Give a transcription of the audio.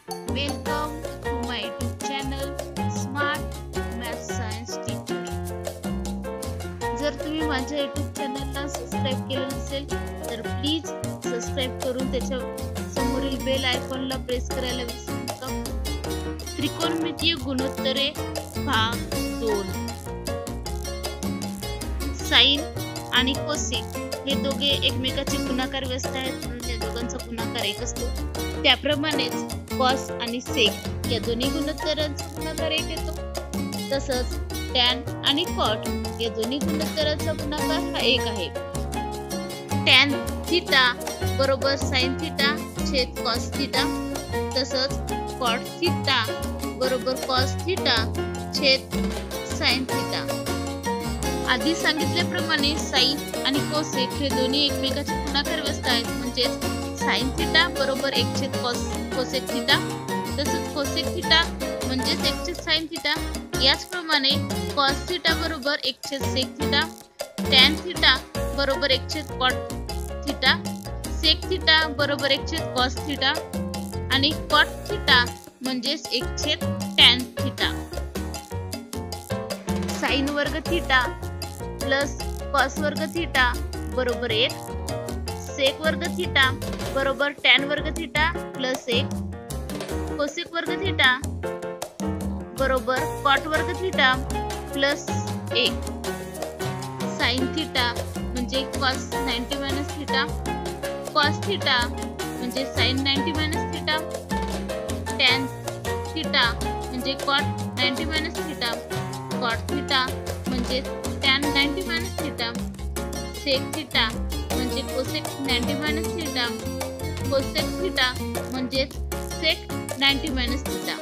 Welcome to my YouTube channel Smart Math Science Teacher. जर तुम्ही माझ्या YouTube चॅनलला सबस्क्राइब केलं नसेल तर प्लीज सबस्क्राइब करून त्याच्या समोरील बेल आयकॉनला प्रेस करायला विसरू नका. त्रिकोणमितीय गुणोत्तरे भाग 2. साइन आणि कोसेक हे दोघे एकमेकाचे गुणाकार व्यस्त आहेत म्हणून या दोघांचा गुणाकार एक असतो. त्याप्रमाणेच कॉस आणि सेक या दोन्ही गुणोत्तरांचा गुणाकार एक येतो. तसंच टॅन आणि कॉट या दोन्ही गुणोत्तरांचा गुणाकार हा एक आहे. टॅन थीटा बरोबर साइन थीटा छेद कॉस थीटा, तसंच कॉट थीटा बरोबर कॉस थीटा छेद साइन थीटा. आधी सांगितल्याप्रमाणे साइन आणि कोसेक हे दोन्ही एकमेकाचे गुणाकार व्यस्त आहेत. म्हणजेच साइन थीटा बरोबर 1 छेद कोसेक थीटा, तसंच कोसेक थीटा म्हणजेच 1 छेद साइन थीटा. याचप्रमाणे कॉस थीटा बरोबर 1 छेद सेक थीटा, टॅन थीटा बरोबर 1 छेद कॉट थीटा, सेक थीटा बरोबर 1 छेद कॉस थीटा आणि कॉट थीटा म्हणजेच 1 छेद टॅन थीटा. साइन वर्ग थीटा प्लस कॉस वर्ग थीटा बरोबर 1, सेक वर्ग थीटा बरोबर टॅन वर्ग थीटा प्लस 1, कोसेक वर्ग थीटा बरोबर कॉट वर्ग थीटा प्लस 1. साइन थीटा म्हणजे cos 90 minus theta, cos theta म्हणजे sine 90 minus theta, tan theta म्हणजे cot 90 minus theta, cot theta म्हणजे tan 90 minus theta, sec theta म्हणजे cosec 90 minus theta, cosec theta म्हणजे सेक 90 minus theta.